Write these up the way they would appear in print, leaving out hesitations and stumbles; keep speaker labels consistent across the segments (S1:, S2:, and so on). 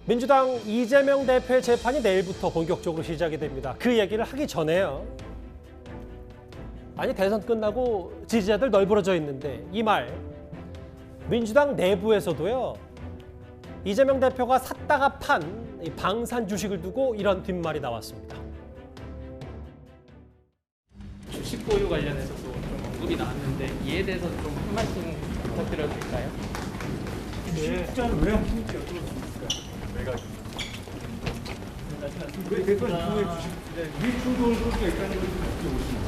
S1: 민주당 이재명 대표의 재판이 내일부터 본격적으로 시작이 됩니다. 그 얘기를 하기 전에요. 아니 대선 끝나고 지지자들 널브러져 있는데 이 말 민주당 내부에서도요. 이재명 대표가 샀다가 판 이 방산 주식을 두고 이런 뒷말이 나왔습니다.
S2: 주식 보유 관련해서도 좀 언급이 나왔는데 이에 대해서 좀 한 말씀 부탁드려도 될까요?
S3: 실제는 왜 하는지 여쭤봤습니까? 왜 대선 이후에 주식 미충돌 소지가 있다는 걸 좀 여쭤보십니까?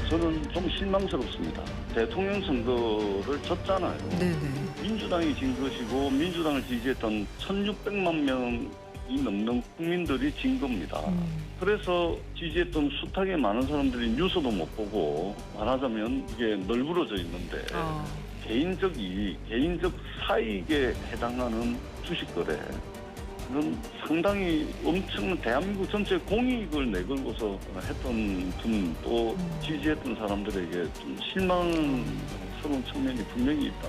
S4: 저는 좀 실망스럽습니다. 대통령 선거를 졌잖아요.
S5: 네네.
S4: 민주당이 진 것이고 민주당을 지지했던 1,600만 명이 넘는 국민들이 진 겁니다. 그래서 지지했던 숱하게 많은 사람들이 뉴스도 못 보고 말하자면 이게 널브러져 있는데 개인적 이익, 개인적 사익에 해당하는 주식 거래 는 상당히 엄청난 대한민국 전체 공익을 내걸고서 했던 분 또 지지했던 사람들에게 좀 실망스러운 측면이 분명히 있다.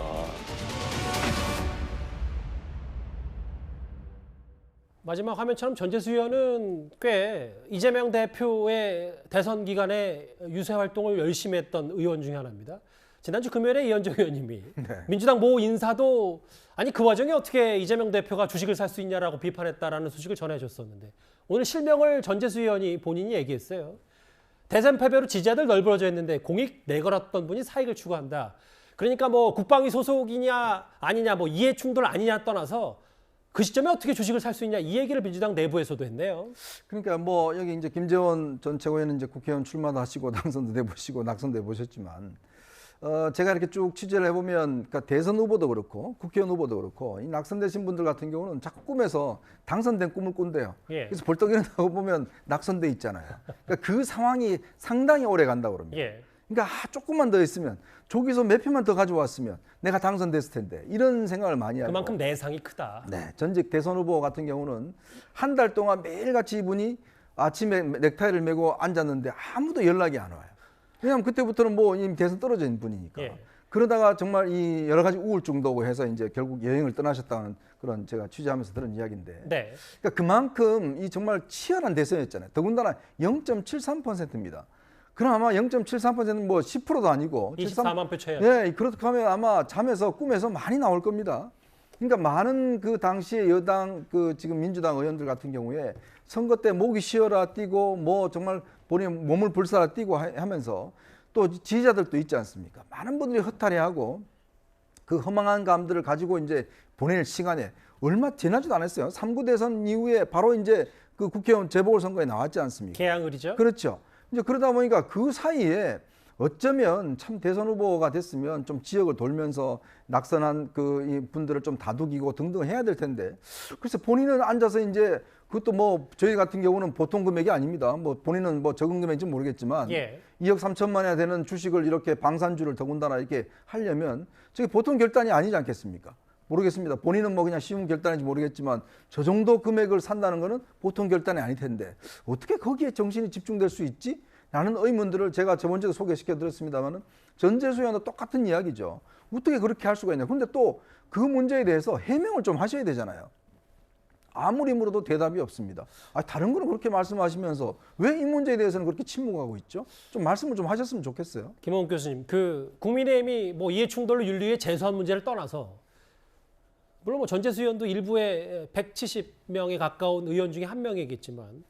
S1: 마지막 화면처럼 전재수 의원은 꽤 이재명 대표의 대선 기간에 유세 활동을 열심히 했던 의원 중에 하나입니다. 지난주 금요일에 이현정 의원님이 민주당 모 인사도 아니 그 와중에 어떻게 이재명 대표가 주식을 살 수 있냐라고 비판했다라는 소식을 전해줬었는데 오늘 실명을 전재수 의원이 본인이 얘기했어요. 대선 패배로 지지자들 널브러져 있는데 공익 내걸었던 분이 사익을 추구한다. 그러니까 뭐 국방위 소속이냐 아니냐 뭐 이해 충돌 아니냐 떠나서 그 시점에 어떻게 주식을 살 수 있냐 이 얘기를 민주당 내부에서도 했네요.
S6: 그러니까 뭐 여기 이제 김재원 전 최고위원은 이제 국회의원 출마도 하시고 당선도 돼보시고 낙선도 해보셨지만 제가 이렇게 쭉 취재를 해보면 그러니까 대선 후보도 그렇고 국회의원 후보도 그렇고 이 낙선되신 분들 같은 경우는 자꾸 꿈에서 당선된 꿈을 꾼대요.
S1: 예.
S6: 그래서 벌떡 일어나고 보면 낙선돼 있잖아요. 그러니까 그 상황이 상당히 오래 간다고 그럽니다.
S1: 예.
S6: 그러니까 조금만 더 있으면 조기서 몇 표만 더 가져왔으면 내가 당선됐을 텐데 이런 생각을 많이 하고
S1: 그만큼 내상이 크다.
S6: 네, 전직 대선 후보 같은 경우는 한 달 동안 매일같이 이분이 아침에 넥타이를 메고 앉았는데 아무도 연락이 안 와요. 왜냐하면 그때부터는 뭐 이미 대선 떨어져 있는 분이니까.
S1: 예.
S6: 그러다가 정말 이 여러 가지 우울증도 오고 해서 이제 결국 여행을 떠나셨다는 그런 제가 취재하면서 들은 이야기인데.
S1: 네.
S6: 그러니까 그만큼 이 정말 치열한 대선이었잖아요. 더군다나 0.73%입니다. 그럼 아마 0.73%는 뭐 10%도 아니고
S1: 24만 표 채.
S6: 네, 그렇게 하면 아마 잠에서 꿈에서 많이 나올 겁니다. 그러니까 많은 그 당시에 여당 그 지금 민주당 의원들 같은 경우에 선거 때 목이 쉬어라 뛰고 뭐 정말 본인 몸을 불사라 뛰고 하면서 또 지지자들도 있지 않습니까? 많은 분들이 허탈해하고 그 허망한 감들을 가지고 이제 보낼 시간에 얼마 지나지도 않았어요. 3구 대선 이후에 바로 이제 그 국회의원 재보궐선거에 나왔지 않습니까?
S1: 개항을이죠.
S6: 그렇죠. 이제 그러다 보니까 그 사이에 어쩌면 참 대선 후보가 됐으면 좀 지역을 돌면서 낙선한 그 이 분들을 좀 다독이고 등등 해야 될 텐데 그래서 본인은 앉아서 이제 그것도 뭐 저희 같은 경우는 보통 금액이 아닙니다. 뭐 본인은 뭐 적은 금액인지 모르겠지만
S1: 예.
S6: 2억 3천만이나 되는 주식을 이렇게 방산주를 더군다나 이렇게 하려면 저게 보통 결단이 아니지 않겠습니까? 모르겠습니다. 본인은 뭐 그냥 쉬운 결단인지 모르겠지만 저 정도 금액을 산다는 거는 보통 결단이 아닐 텐데 어떻게 거기에 정신이 집중될 수 있지? 라는 의문들을 제가 저번주에도 소개시켜 드렸습니다만은 전재수 의원도 똑같은 이야기죠. 어떻게 그렇게 할 수가 있냐. 그런데 또 그 문제에 대해서 해명을 좀 하셔야 되잖아요. 아무리 물어도 대답이 없습니다. 다른 거는 그렇게 말씀하시면서 왜 이 문제에 대해서는 그렇게 침묵하고 있죠? 좀 말씀을 좀 하셨으면 좋겠어요.
S1: 김홍 교수님, 그 국민의힘이 뭐 이해충돌로 윤리위에 제소한 문제를 떠나서 물론 뭐 전재수 의원도 일부의 170명에 가까운 의원 중에 한 명이겠지만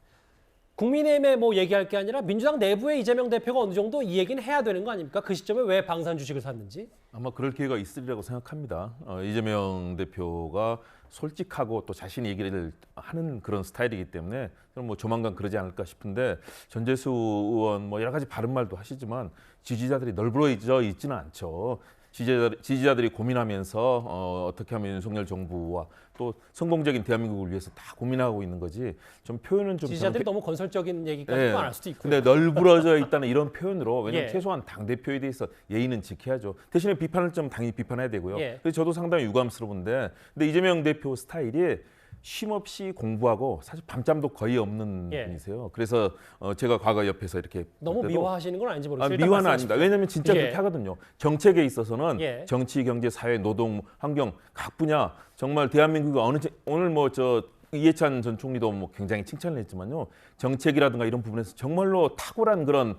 S1: 국민의힘에 뭐 얘기할 게 아니라 민주당 내부에 이재명 대표가 어느 정도 이 얘기는 해야 되는 거 아닙니까? 그 시점에 왜 방산 주식을 샀는지?
S7: 아마 그럴 기회가 있으리라고 생각합니다. 이재명 대표가 솔직하고 또 자신 얘기를 하는 그런 스타일이기 때문에 저는 뭐 조만간 그러지 않을까 싶은데 전재수 의원 뭐 여러 가지 바른 말도 하시지만 지지자들이 널브러져 있지는 않죠. 지지자들이 고민하면서 어떻게 하면 윤석열 정부와 또 성공적인 대한민국을 위해서 다 고민하고 있는 거지 좀 표현은 좀
S1: 지지자들이 너무 건설적인 얘기까지
S7: 네.
S1: 안 할 수도 있고요.
S7: 근데 널브러져 있다는 이런 표현으로 왜냐하면
S1: 예.
S7: 최소한 당대표에 대해서 예의는 지켜야죠. 대신에 비판을 좀 당연히 비판해야 되고요.
S1: 예.
S7: 그래서 저도 상당히 유감스러운데 근데 이재명 대표 스타일이 쉼없이 공부하고 사실 밤잠도 거의 없는
S1: 예.
S7: 분이세요. 그래서 제가 과거 옆에서 이렇게
S1: 너무
S7: 볼 때도
S1: 미화하시는 건 아닌지 모르겠어요. 일단
S7: 미화는 아닙니다.
S1: 말씀하십시오.
S7: 왜냐하면 진짜
S1: 예.
S7: 그렇게 하거든요. 정책에 있어서는
S1: 예.
S7: 정치, 경제, 사회, 노동, 환경 각 분야 정말 대한민국이 오늘 뭐 저 이해찬 전 총리도 뭐 굉장히 칭찬을 했지만요. 정책이라든가 이런 부분에서 정말로 탁월한 그런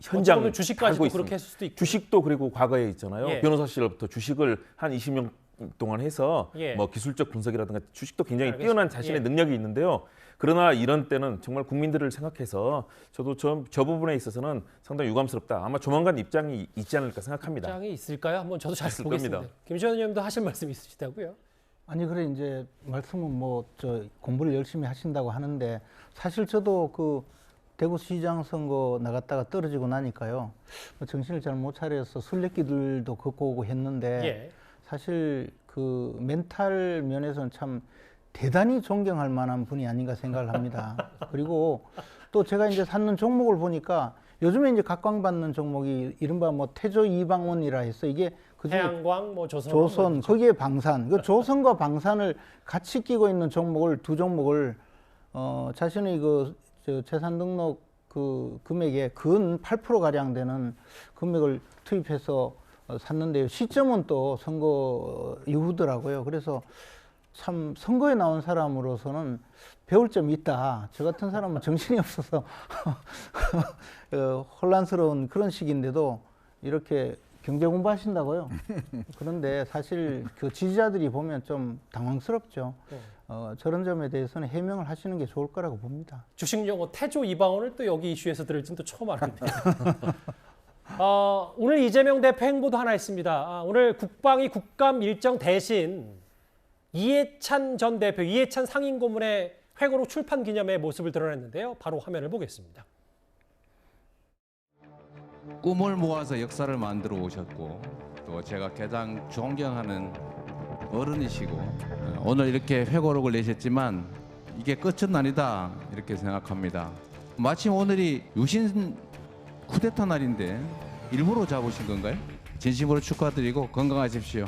S7: 현장
S1: 어쩌면 주식까지도
S7: 알고
S1: 그렇게
S7: 있습니다.
S1: 했을 수도 있고.
S7: 주식도 그리고 과거에 있잖아요.
S1: 예.
S7: 변호사 시절부터 주식을 한 20년 동안 해서
S1: 예.
S7: 뭐 기술적 분석이라든가 주식도 굉장히
S1: 알겠습니다.
S7: 뛰어난 자신의
S1: 예.
S7: 능력이 있는데요. 그러나 이런 때는 정말 국민들을 생각해서 저도 저 부분에 있어서는 상당히 유감스럽다. 아마 조만간 입장이 있지 않을까 생각합니다.
S1: 입장이 있을까요? 한번 저도 잘
S7: 있을
S1: 보겠습니다.
S7: 겁니다.
S1: 김시현 의원님도 하실 말씀 있으시다고요?
S5: 아니 그래 이제 말씀은 뭐 저 공부를 열심히 하신다고 하는데 사실 저도 그 대구시장 선거 나갔다가 떨어지고 나니까요 뭐 정신을 잘 못 차려서 술래길들도 걷고 오고 했는데
S1: 예.
S5: 사실 그 멘탈 면에서는 참 대단히 존경할 만한 분이 아닌가 생각을 합니다. 그리고 또 제가 이제 찾는 종목을 보니까 요즘에 이제 각광받는 종목이 이른바 뭐 태조 이방원이라 해서 이게 그중에
S1: 태양광, 뭐 조선,
S5: 조선 거기에 방산 그 조선과 방산을 같이 끼고 있는 종목을 두 종목을 자신의 저 재산 등록 그 금액의 근 8% 가량 되는 금액을 투입해서 샀는데요. 시점은 또 선거 이후더라고요. 그래서 참 선거에 나온 사람으로서는 배울 점이 있다. 저 같은 사람은 정신이 없어서 혼란스러운 그런 시기인데도 이렇게 경제 공부하신다고요? 그런데 사실 그 지지자들이 보면 좀 당황스럽죠. 저런 점에 대해서는 해명을 하시는 게 좋을 거라고 봅니다.
S1: 주식 용어 태조 이방원을 또 여기 이슈에서 들을지는 또 처음 알았네요. 오늘 이재명 대표 행보도 하나 있습니다. 오늘 국방위 국감 일정 대신 이해찬 전 대표, 이해찬 상임고문의 회고록 출판 기념회 모습을 드러냈는데요. 바로 화면을 보겠습니다.
S8: 꿈을 모아서 역사를 만들어 오셨고 또 제가 가장 존경하는 어른이시고 오늘 이렇게 회고록을 내셨지만 이게 끝은 아니다 이렇게 생각합니다. 마침 오늘이 유신 쿠데타 날인데 일부러 잡으신 건가요? 진심으로 축하드리고 건강하십시오.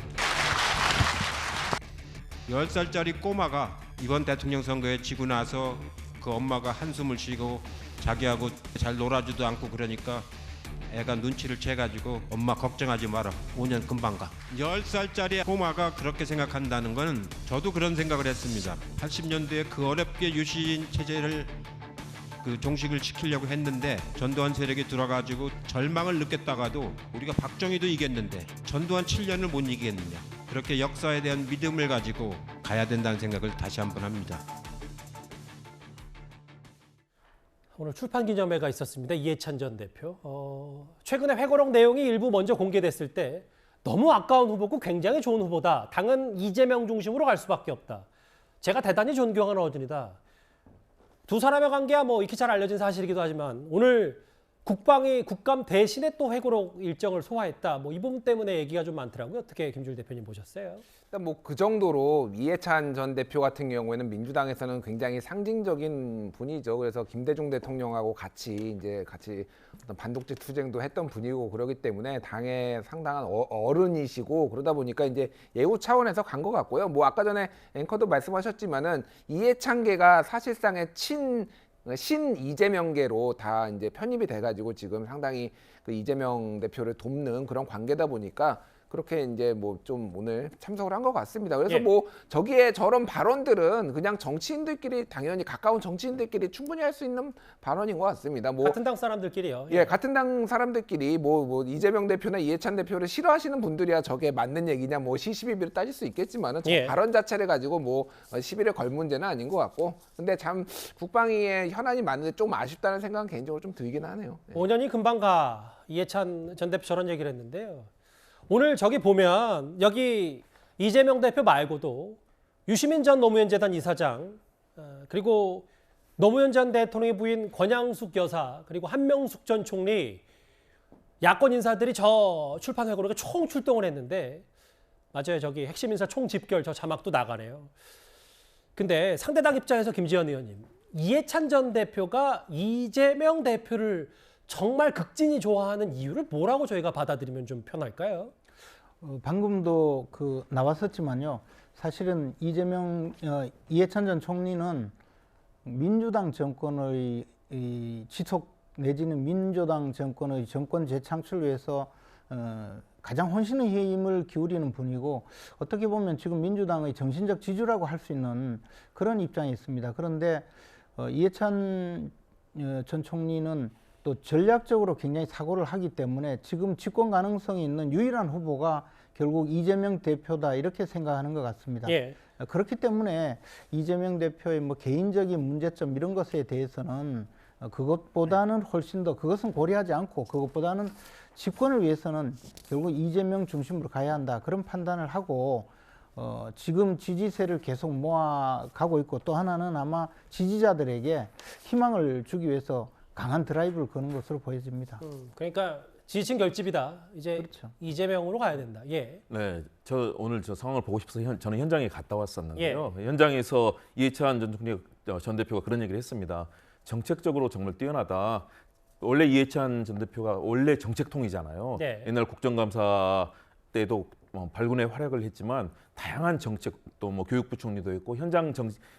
S9: 10살짜리 꼬마가 이번 대통령 선거에 지고 나서 그 엄마가 한숨을 쉬고 자기하고 잘 놀아주도 않고 그러니까 애가 눈치를 채가지고 엄마 걱정하지 마라 5년 금방 가. 10살짜리 꼬마가 그렇게 생각한다는 건 저도 그런 생각을 했습니다. 80년대에 그 어렵게 유신 체제를 그 종식을 시키려고 했는데 전두환 세력이 들어가지고 절망을 느꼈다가도 우리가 박정희도 이겼는데 전두환 7년을 못 이기겠느냐. 그렇게 역사에 대한 믿음을 가지고 가야 된다는 생각을 다시 한번 합니다.
S1: 오늘 출판 기념회가 있었습니다. 이해찬 전 대표. 최근에 회고록 내용이 일부 먼저 공개됐을 때 너무 아까운 후보고 굉장히 좋은 후보다. 당은 이재명 중심으로 갈 수밖에 없다. 제가 대단히 존경하는 어른이다. 두 사람의 관계야 뭐 익히 잘 알려진 사실이기도 하지만 오늘 국방위 국감 대신에 또 회고록 일정을 소화했다. 뭐 이 부분 때문에 얘기가 좀 많더라고요. 어떻게 김주일 대표님 보셨어요?
S10: 일단 뭐 그 정도로 이해찬 전 대표 같은 경우에는 민주당에서는 굉장히 상징적인 분이죠. 그래서 김대중 대통령하고 같이 어떤 반독재 투쟁도 했던 분이고 그러기 때문에 당의 상당한 어른이시고 그러다 보니까 이제 예우 차원에서 간 것 같고요. 뭐 아까 전에 앵커도 말씀하셨지만은 이해찬계가 사실상의 신 이재명계로 다 이제 편입이 돼가지고 지금 상당히 그 이재명 대표를 돕는 그런 관계다 보니까 그렇게 이제 뭐 좀 오늘 참석을 한 것 같습니다. 그래서
S1: 예.
S10: 뭐 저기에 저런 발언들은 그냥 정치인들끼리 당연히 가까운 정치인들끼리 충분히 할 수 있는 발언인 것 같습니다. 뭐
S1: 같은 당 사람들끼리요.
S10: 예, 같은 당 사람들끼리 뭐 이재명 대표나 이해찬 대표를 싫어하시는 분들이야 저게 맞는 얘기냐 뭐 시시비비를 따질 수 있겠지만은 저
S1: 예.
S10: 발언 자체를 가지고 뭐 시비를 걸 문제는 아닌 것 같고 근데 참 국방위에 현안이 많은데 좀 아쉽다는 생각은 개인적으로 좀 들긴 하네요. 예.
S1: 5년이 금방 가. 이해찬 전 대표 저런 얘기를 했는데요. 오늘 저기 보면 여기 이재명 대표 말고도 유시민 전 노무현 재단 이사장 그리고 노무현 전 대통령의 부인 권양숙 여사 그리고 한명숙 전 총리 야권 인사들이 저 출판 회고록에 총 출동을 했는데 맞아요. 저기 핵심 인사 총 집결 저 자막도 나가네요. 근데 상대당 입장에서 김지현 의원님 이해찬 전 대표가 이재명 대표를 정말 극진히 좋아하는 이유를 뭐라고 저희가 받아들이면 좀 편할까요?
S5: 방금도 나왔었지만요. 사실은 이해찬 전 총리는 민주당 정권의 이 지속 내지는 민주당 정권의 정권 재창출을 위해서 가장 혼신의 힘을 기울이는 분이고 어떻게 보면 지금 민주당의 정신적 지주라고 할 수 있는 그런 입장에 있습니다. 그런데 이해찬 전 총리는 또 전략적으로 굉장히 사고를 하기 때문에 지금 집권 가능성이 있는 유일한 후보가 결국 이재명 대표다 이렇게 생각하는 것 같습니다.
S1: 예.
S5: 그렇기 때문에 이재명 대표의 뭐 개인적인 문제점 이런 것에 대해서는 그것보다는 훨씬 더 그것은 고려하지 않고 그것보다는 집권을 위해서는 결국 이재명 중심으로 가야 한다 그런 판단을 하고 지금 지지세를 계속 모아가고 있고 또 하나는 아마 지지자들에게 희망을 주기 위해서 강한 드라이브를 거는 것으로 보여집니다.
S1: 그러니까 지지층 결집이다. 이제
S5: 그렇죠.
S1: 이재명으로 가야 된다. 예.
S7: 네, 저 오늘 저 상황을 보고 싶어서 저는 현장에 갔다 왔었는데요. 현장에서 이해찬 전 대표가 그런 얘기를 했습니다. 정책적으로 정말 뛰어나다. 원래 이해찬 전 대표가 원래 정책통이잖아요.
S1: 네.
S7: 옛날 국정감사 때도 발군의 활약을 했지만 다양한 정책 또 뭐 교육부 총리도 했고 현장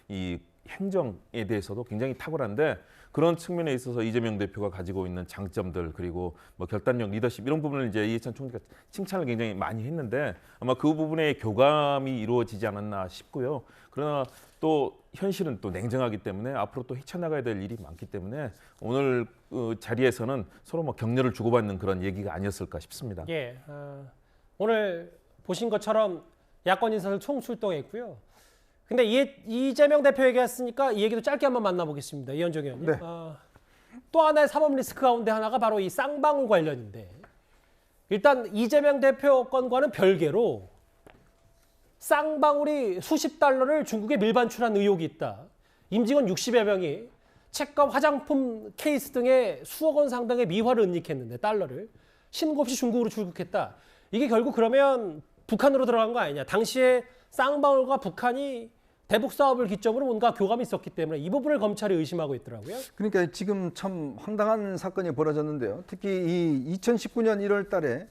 S7: 이 행정에 대해서도 굉장히 탁월한데 그런 측면에 있어서 이재명 대표가 가지고 있는 장점들 그리고 뭐 결단력, 리더십 이런 부분을 이제 이해찬 총리가 칭찬을 굉장히 많이 했는데 아마 그 부분에 교감이 이루어지지 않았나 싶고요. 그러나 또 현실은 또 냉정하기 때문에 앞으로 또 헤쳐나가야 될 일이 많기 때문에 오늘 자리에서는 서로 뭐 격려를 주고받는 그런 얘기가 아니었을까 싶습니다.
S1: 예. 오늘 보신 것처럼 야권 인사들 총출동했고요. 근데 이재명 대표 얘기했으니까 이 얘기도 짧게 한번 만나보겠습니다. 이현정 의원님.
S6: 네.
S1: 또 하나의 사법 리스크 가운데 하나가 바로 이 쌍방울 관련인데 일단 이재명 대표 건과는 별개로 쌍방울이 수십 달러를 중국에 밀반출한 의혹이 있다. 임직원 60여 명이 책과 화장품 케이스 등의 수억 원 상당의 미화를 은닉했는데 달러를 신고 없이 중국으로 출국했다. 이게 결국 그러면 북한으로 들어간 거 아니냐. 당시에 쌍방울과 북한이 대북 사업을 기점으로 뭔가 교감이 있었기 때문에 이 부분을 검찰이 의심하고 있더라고요.
S6: 그러니까 지금 참 황당한 사건이 벌어졌는데요. 특히 이 2019년 1월 달에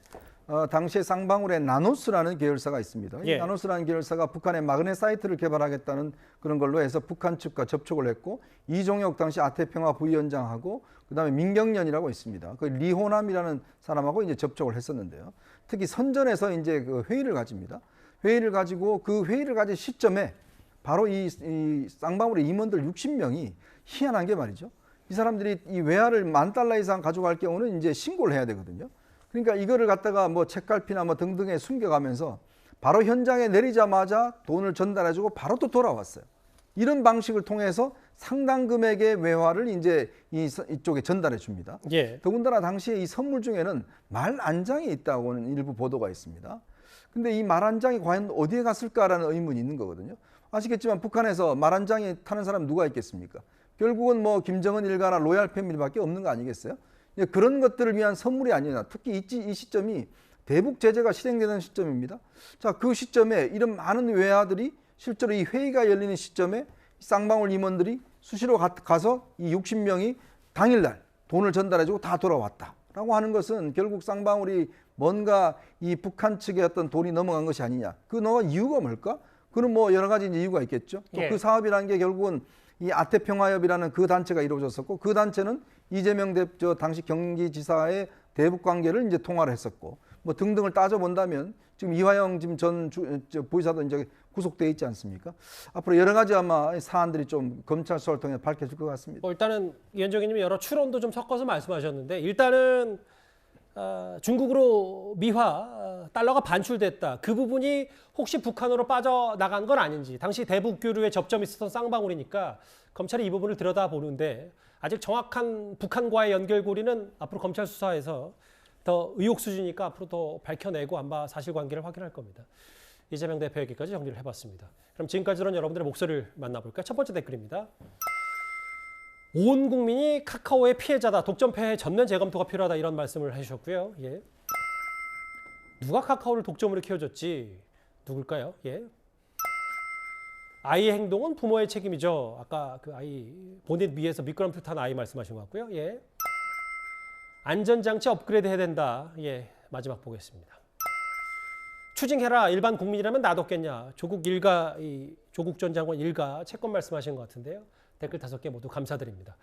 S6: 당시에 쌍방울에 나노스라는 계열사가 있습니다. 이 나노스라는 계열사가 북한의 마그넷 사이트를 개발하겠다는 그런 걸로 해서 북한 측과 접촉을 했고 이종혁 당시 아태평화 부위원장하고 그다음에 민경련이라고 있습니다. 그 리호남이라는 사람하고 이제 접촉을 했었는데요. 특히 선전에서 이제 그 회의를 가집니다. 회의를 가지고 그 회의를 가진 시점에 바로 이 쌍방울의 임원들 60명이 희한한 게 말이죠. 이 사람들이 이 외화를 $10,000 이상 가져갈 경우는 이제 신고를 해야 되거든요. 그러니까 이거를 갖다가 뭐 책갈피나 뭐 등등에 숨겨가면서 바로 현장에 내리자마자 돈을 전달해주고 바로 또 돌아왔어요. 이런 방식을 통해서 상당 금액의 외화를 이제 이쪽에 전달해 줍니다. 더군다나 당시에 이 선물 중에는 말 안장이 있다고는 일부 보도가 있습니다. 근데 이 말 안장이 과연 어디에 갔을까라는 의문이 있는 거거든요. 아시겠지만 북한에서 말 안장이 타는 사람 누가 있겠습니까? 결국은 뭐 김정은 일가나 로얄 패밀리밖에 없는 거 아니겠어요? 그런 것들을 위한 선물이 아니냐. 특히 이 시점이 대북 제재가 실행되는 시점입니다. 자, 그 시점에 이런 많은 외화들이 실제로 이 회의가 열리는 시점에 쌍방울 임원들이 수시로 가서 이 60명이 당일날 돈을 전달해주고 다 돌아왔다라고 하는 것은 결국 쌍방울이 뭔가 이 북한 측에 어떤 돈이 넘어간 것이 아니냐. 그 넘어간 이유가 뭘까? 그는 뭐 여러 가지 이제 이유가 있겠죠. 또 그 사업이라는 게 결국은 이 아태평화협이라는 그 단체가 이루어졌었고 그 단체는 이재명 당시 경기지사의 대북 관계를 이제 통화를 했었고 뭐 등등을 따져본다면 지금 이화영 지금 전 부의사도 이제 구속돼 있지 않습니까? 앞으로 여러 가지 아마 사안들이 좀 검찰 수사를 통해 밝혀질 것 같습니다.
S1: 일단은 이현정 의원님이 여러 추론도 좀 섞어서 말씀하셨는데 일단은 중국으로 미화 달러가 반출됐다. 그 부분이 혹시 북한으로 빠져나간 건 아닌지 당시 대북 교류에 접점이 있었던 쌍방울이니까 검찰이 이 부분을 들여다보는데 아직 정확한 북한과의 연결고리는 앞으로 검찰 수사에서 더 의혹 수준이니까 앞으로 더 밝혀내고 아마 사실관계를 확인할 겁니다. 이재명 대표 얘기까지 정리를 해봤습니다. 그럼 지금까지 들은 여러분들의 목소리를 만나볼까요? 첫 번째 댓글입니다. 온 국민이 카카오의 피해자다. 독점패의 전면 재검토가 필요하다. 이런 말씀을 해주셨고요. 누가 카카오를 독점으로 키워줬지? 누굴까요? 아이의 행동은 부모의 책임이죠. 아까 그 아이 보넷 위에서 미끄럼틀 탄 아이 말씀하신 것 같고요. 안전장치 업그레이드 해야 된다. 마지막 보겠습니다. 추징해라 일반 국민이라면 놔뒀겠냐. 조국 일가, 조국 전 장관 일가 채권 말씀하신 것 같은데요. 댓글 5개 모두 감사드립니다.